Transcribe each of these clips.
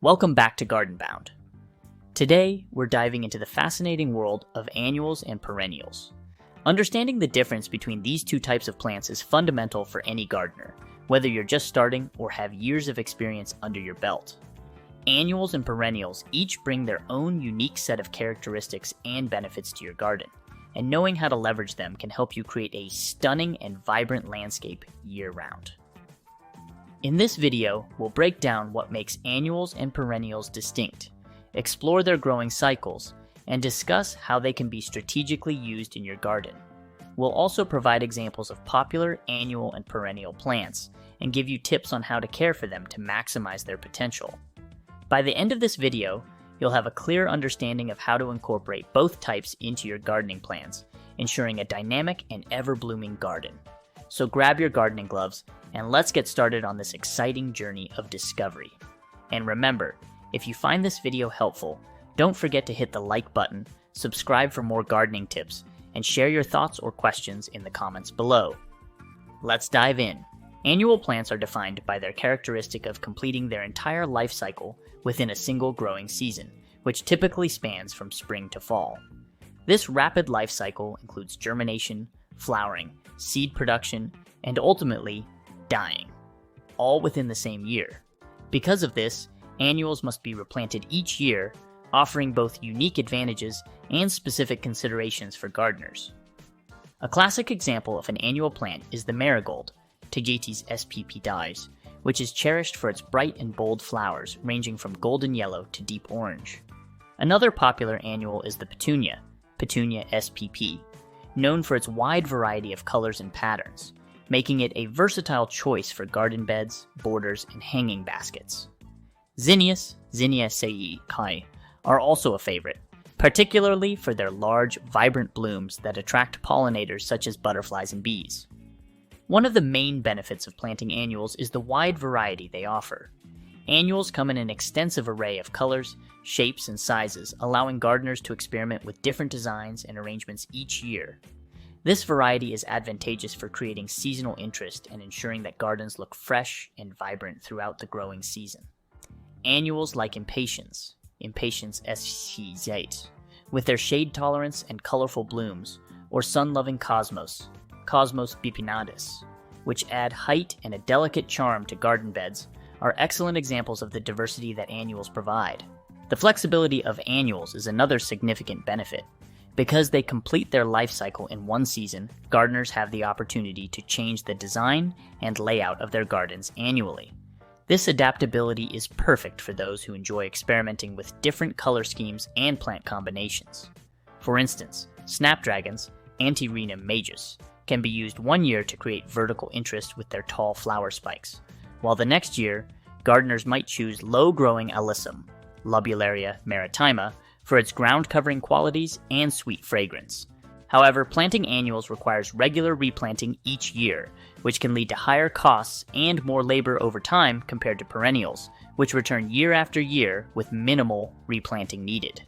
Welcome back to GardenBound. Today, we're diving into the fascinating world of annuals and perennials. Understanding the difference between these two types of plants is fundamental for any gardener, whether you're just starting or have years of experience under your belt. Annuals and perennials each bring their own unique set of characteristics and benefits to your garden, and knowing how to leverage them can help you create a stunning and vibrant landscape year-round. In this video, we'll break down what makes annuals and perennials distinct, explore their growing cycles, and discuss how they can be strategically used in your garden. We'll also provide examples of popular annual and perennial plants, and give you tips on how to care for them to maximize their potential. By the end of this video, you'll have a clear understanding of how to incorporate both types into your gardening plans, ensuring a dynamic and ever-blooming garden. So grab your gardening gloves, and let's get started on this exciting journey of discovery. And remember, if you find this video helpful, don't forget to hit the like button, subscribe for more gardening tips, and share your thoughts or questions in the comments below. Let's dive in. Annual plants are defined by their characteristic of completing their entire life cycle within a single growing season, which typically spans from spring to fall. This rapid life cycle includes germination, flowering, seed production, and ultimately, dying, all within the same year. Because of this, annuals must be replanted each year, offering both unique advantages and specific considerations for gardeners. A classic example of an annual plant is the marigold, Tagetes spp dies, which is cherished for its bright and bold flowers ranging from golden yellow to deep orange. Another popular annual is the petunia, Petunia spp, known for its wide variety of colors and patterns, making it a versatile choice for garden beds, borders, and hanging baskets. Zinnias, Zinnia sei kai, are also a favorite, particularly for their large, vibrant blooms that attract pollinators such as butterflies and bees. One of the main benefits of planting annuals is the wide variety they offer. Annuals come in an extensive array of colors, shapes, and sizes, allowing gardeners to experiment with different designs and arrangements each year. This variety is advantageous for creating seasonal interest and ensuring that gardens look fresh and vibrant throughout the growing season. Annuals like Impatiens SCZ, with their shade tolerance and colorful blooms, or sun-loving Cosmos bipinnatus, which add height and a delicate charm to garden beds, are excellent examples of the diversity that annuals provide. The flexibility of annuals is another significant benefit. Because they complete their life cycle in one season, gardeners have the opportunity to change the design and layout of their gardens annually. This adaptability is perfect for those who enjoy experimenting with different color schemes and plant combinations. For instance, snapdragons, Antirrhinum majus, can be used one year to create vertical interest with their tall flower spikes, while the next year, gardeners might choose low-growing alyssum, Lobularia maritima, for its ground-covering qualities and sweet fragrance. However, planting annuals requires regular replanting each year, which can lead to higher costs and more labor over time compared to perennials, which return year after year with minimal replanting needed.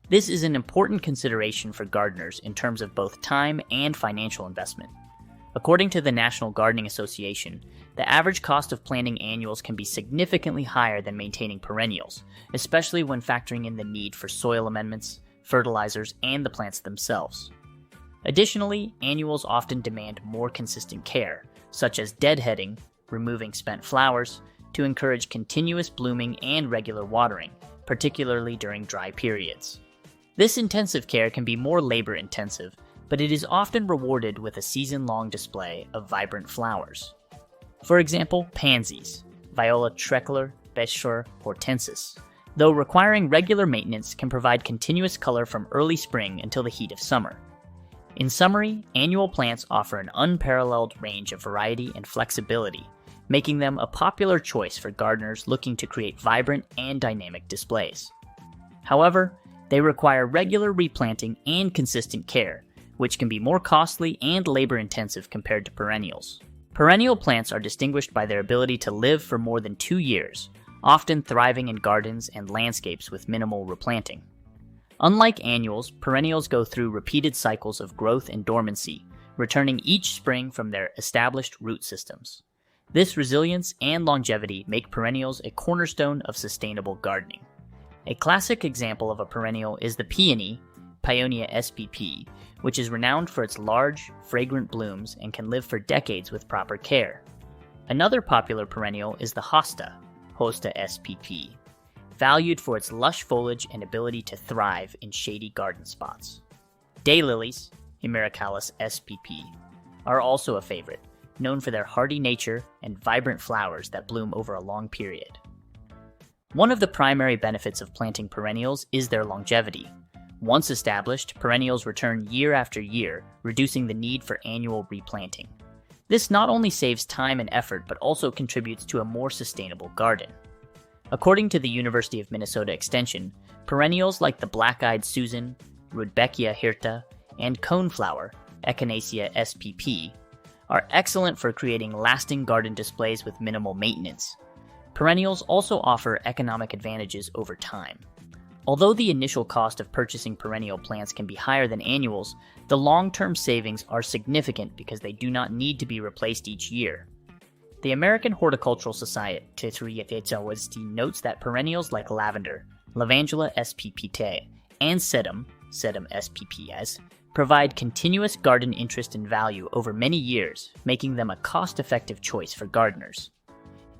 This is an important consideration for gardeners in terms of both time and financial investment. According to the National Gardening Association, the average cost of planting annuals can be significantly higher than maintaining perennials, especially when factoring in the need for soil amendments, fertilizers, and the plants themselves. Additionally, annuals often demand more consistent care, such as deadheading, removing spent flowers, to encourage continuous blooming and regular watering, particularly during dry periods. This intensive care can be more labor-intensive, but it is often rewarded with a season-long display of vibrant flowers. For example, pansies, Viola tricolor, Beschor hortensis, though requiring regular maintenance, can provide continuous color from early spring until the heat of summer. In summary, annual plants offer an unparalleled range of variety and flexibility, making them a popular choice for gardeners looking to create vibrant and dynamic displays. However, they require regular replanting and consistent care, which can be more costly and labor-intensive compared to perennials. Perennial plants are distinguished by their ability to live for more than 2 years, often thriving in gardens and landscapes with minimal replanting. Unlike annuals, perennials go through repeated cycles of growth and dormancy, returning each spring from their established root systems. This resilience and longevity make perennials a cornerstone of sustainable gardening. A classic example of a perennial is the peony, Paeonia spp, which is renowned for its large, fragrant blooms and can live for decades with proper care. Another popular perennial is the hosta, Hosta spp, valued for its lush foliage and ability to thrive in shady garden spots. Daylilies, Hemerocallis spp, are also a favorite, known for their hardy nature and vibrant flowers that bloom over a long period. One of the primary benefits of planting perennials is their longevity. Once established, perennials return year after year, reducing the need for annual replanting. This not only saves time and effort, but also contributes to a more sustainable garden. According to the University of Minnesota Extension, perennials like the black-eyed Susan, Rudbeckia hirta, and coneflower, Echinacea spp, are excellent for creating lasting garden displays with minimal maintenance. Perennials also offer economic advantages over time. Although the initial cost of purchasing perennial plants can be higher than annuals, the long-term savings are significant because they do not need to be replaced each year. The American Horticultural Society notes that perennials like lavender, Lavandula spp, and sedum spps, provide continuous garden interest and value over many years, making them a cost-effective choice for gardeners.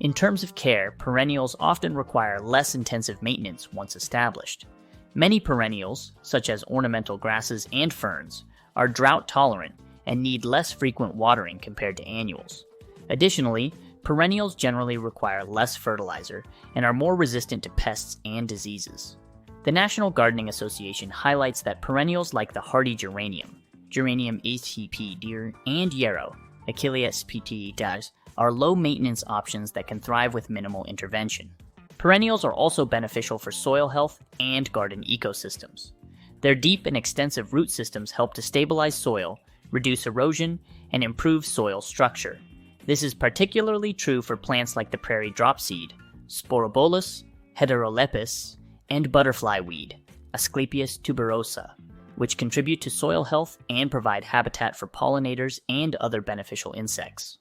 In terms of care, perennials often require less intensive maintenance once established. Many perennials, such as ornamental grasses and ferns, are drought-tolerant and need less frequent watering compared to annuals. Additionally, perennials generally require less fertilizer and are more resistant to pests and diseases. The National Gardening Association highlights that perennials like the hardy geranium, Geranium ATP and yarrow, Achillea spp, are low-maintenance options that can thrive with minimal intervention. Perennials are also beneficial for soil health and garden ecosystems. Their deep and extensive root systems help to stabilize soil, reduce erosion, and improve soil structure. This is particularly true for plants like the prairie dropseed, Sporobolus, Heterolepis, and butterfly weed, Asclepias tuberosa, which contribute to soil health and provide habitat for pollinators and other beneficial insects.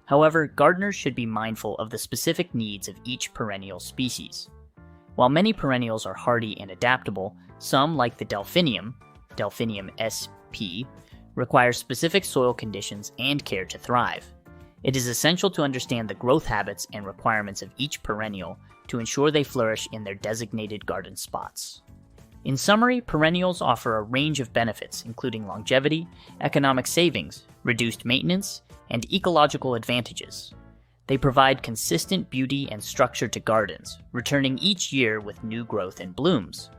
However, gardeners should be mindful of the specific needs of each perennial species. While many perennials are hardy and adaptable, some, like the Delphinium sp, require specific soil conditions and care to thrive. It is essential to understand the growth habits and requirements of each perennial to ensure they flourish in their designated garden spots. In summary, perennials offer a range of benefits, including longevity, economic savings, reduced maintenance, and ecological advantages. They provide consistent beauty and structure to gardens, returning each year with new growth and blooms.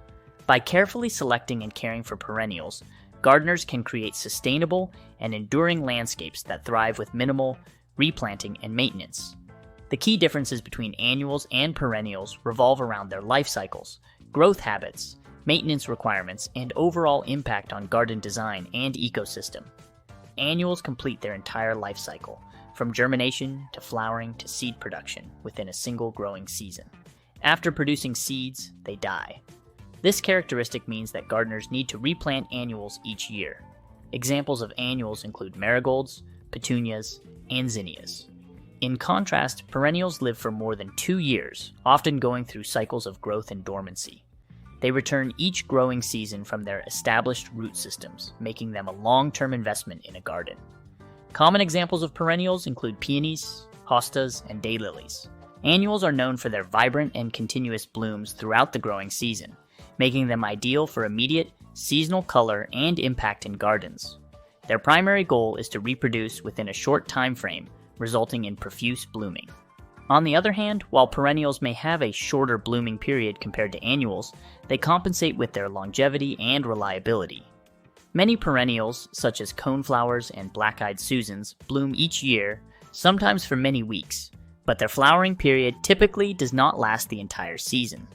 By carefully selecting and caring for perennials, gardeners can create sustainable and enduring landscapes that thrive with minimal replanting and maintenance. The key differences between annuals and perennials revolve around their life cycles, growth habits, maintenance requirements, and overall impact on garden design and ecosystem. Annuals complete their entire life cycle, from germination to flowering to seed production, within a single growing season. After producing seeds, they die. This characteristic means that gardeners need to replant annuals each year. Examples of annuals include marigolds, petunias, and zinnias. In contrast, perennials live for more than 2 years, often going through cycles of growth and dormancy. They return each growing season from their established root systems, making them a long-term investment in a garden. Common examples of perennials include peonies, hostas, and daylilies. Annuals are known for their vibrant and continuous blooms throughout the growing season, making them ideal for immediate, seasonal color and impact in gardens. Their primary goal is to reproduce within a short time frame, resulting in profuse blooming. On the other hand, while perennials may have a shorter blooming period compared to annuals, they compensate with their longevity and reliability. Many perennials, such as coneflowers and black-eyed Susans, bloom each year, sometimes for many weeks, but their flowering period typically does not last the entire season.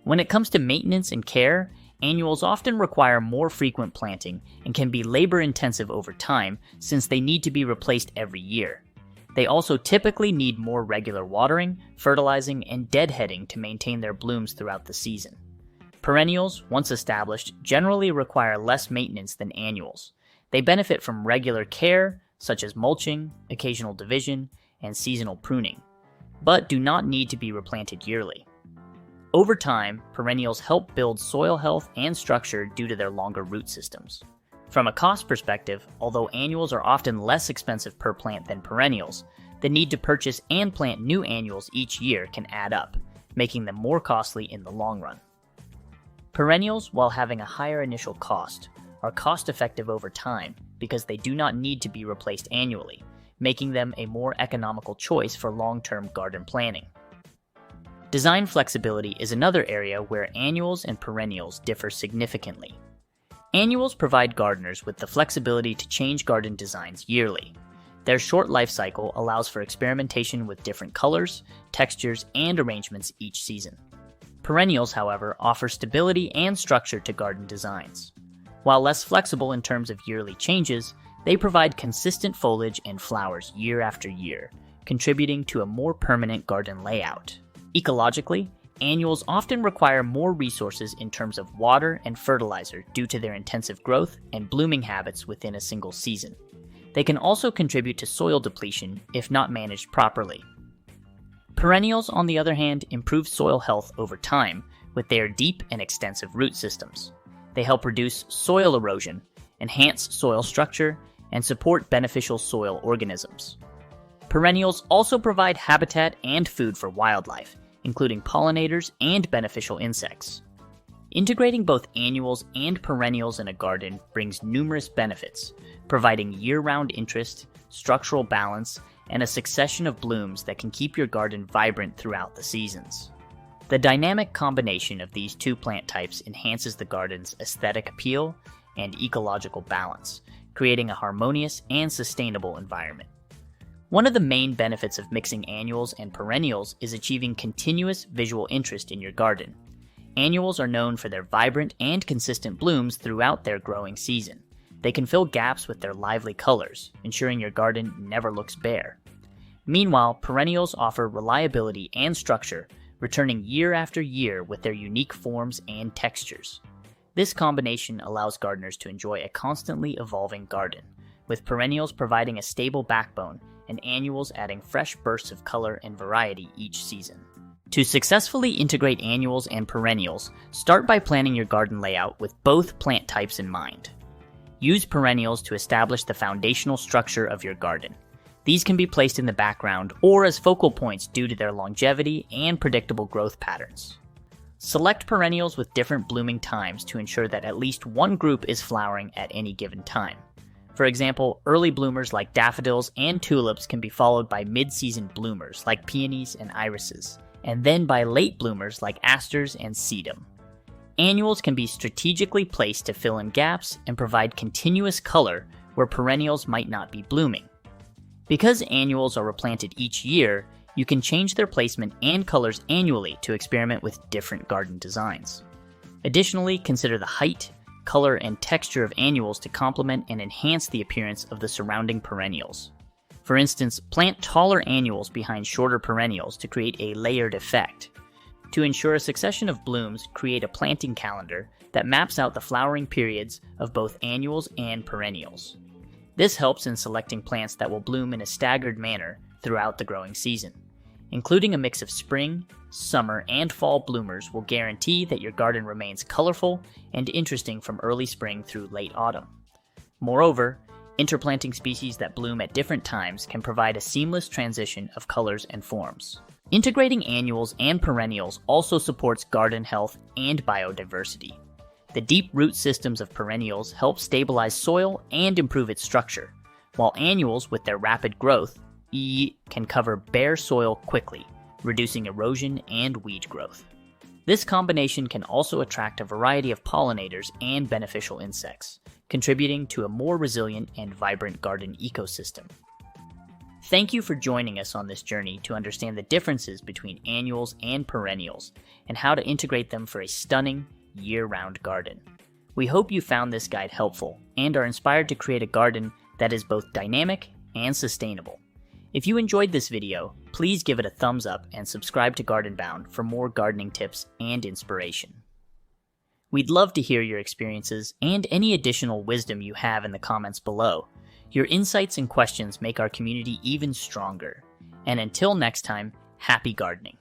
When it comes to maintenance and care, annuals often require more frequent planting and can be labor-intensive over time since they need to be replaced every year. They also typically need more regular watering, fertilizing, and deadheading to maintain their blooms throughout the season. Perennials, once established, generally require less maintenance than annuals. They benefit from regular care, such as mulching, occasional division, and seasonal pruning, but do not need to be replanted yearly. Over time, perennials help build soil health and structure due to their longer root systems. From a cost perspective, although annuals are often less expensive per plant than perennials, the need to purchase and plant new annuals each year can add up, making them more costly in the long run. Perennials, while having a higher initial cost, are cost-effective over time because they do not need to be replaced annually, making them a more economical choice for long-term garden planning. Design flexibility is another area where annuals and perennials differ significantly. Annuals provide gardeners with the flexibility to change garden designs yearly. Their short life cycle allows for experimentation with different colors, textures, and arrangements each season. Perennials, however, offer stability and structure to garden designs. While less flexible in terms of yearly changes, they provide consistent foliage and flowers year after year, contributing to a more permanent garden layout. Ecologically, annuals often require more resources in terms of water and fertilizer due to their intensive growth and blooming habits within a single season. They can also contribute to soil depletion if not managed properly. Perennials, on the other hand, improve soil health over time with their deep and extensive root systems. They help reduce soil erosion, enhance soil structure, and support beneficial soil organisms. Perennials also provide habitat and food for wildlife, including pollinators and beneficial insects. Integrating both annuals and perennials in a garden brings numerous benefits, providing year-round interest, structural balance, and a succession of blooms that can keep your garden vibrant throughout the seasons. The dynamic combination of these two plant types enhances the garden's aesthetic appeal and ecological balance, creating a harmonious and sustainable environment. One of the main benefits of mixing annuals and perennials is achieving continuous visual interest in your garden. Annuals are known for their vibrant and consistent blooms throughout their growing season. They can fill gaps with their lively colors, ensuring your garden never looks bare. Meanwhile, perennials offer reliability and structure, returning year after year with their unique forms and textures. This combination allows gardeners to enjoy a constantly evolving garden, with perennials providing a stable backbone and annuals adding fresh bursts of color and variety each season. To successfully integrate annuals and perennials, start by planning your garden layout with both plant types in mind. Use perennials to establish the foundational structure of your garden. These can be placed in the background or as focal points due to their longevity and predictable growth patterns. Select perennials with different blooming times to ensure that at least one group is flowering at any given time. For example, early bloomers like daffodils and tulips can be followed by mid-season bloomers like peonies and irises, and then by late bloomers like asters and sedum. Annuals can be strategically placed to fill in gaps and provide continuous color where perennials might not be blooming. Because annuals are replanted each year, you can change their placement and colors annually to experiment with different garden designs. Additionally, consider the height, color, and texture of annuals to complement and enhance the appearance of the surrounding perennials. For instance, plant taller annuals behind shorter perennials to create a layered effect. To ensure a succession of blooms, create a planting calendar that maps out the flowering periods of both annuals and perennials. This helps in selecting plants that will bloom in a staggered manner throughout the growing season. Including a mix of spring, summer, and fall bloomers will guarantee that your garden remains colorful and interesting from early spring through late autumn. Moreover, interplanting species that bloom at different times can provide a seamless transition of colors and forms. Integrating annuals and perennials also supports garden health and biodiversity. The deep root systems of perennials help stabilize soil and improve its structure, while annuals, with their rapid growth, can cover bare soil quickly, reducing erosion and weed growth. This combination can also attract a variety of pollinators and beneficial insects, contributing to a more resilient and vibrant garden ecosystem. Thank you for joining us on this journey to understand the differences between annuals and perennials and how to integrate them for a stunning, year-round garden. We hope you found this guide helpful and are inspired to create a garden that is both dynamic and sustainable. If you enjoyed this video, please give it a thumbs up and subscribe to GardenBound for more gardening tips and inspiration. We'd love to hear your experiences and any additional wisdom you have in the comments below. Your insights and questions make our community even stronger. And until next time, happy gardening.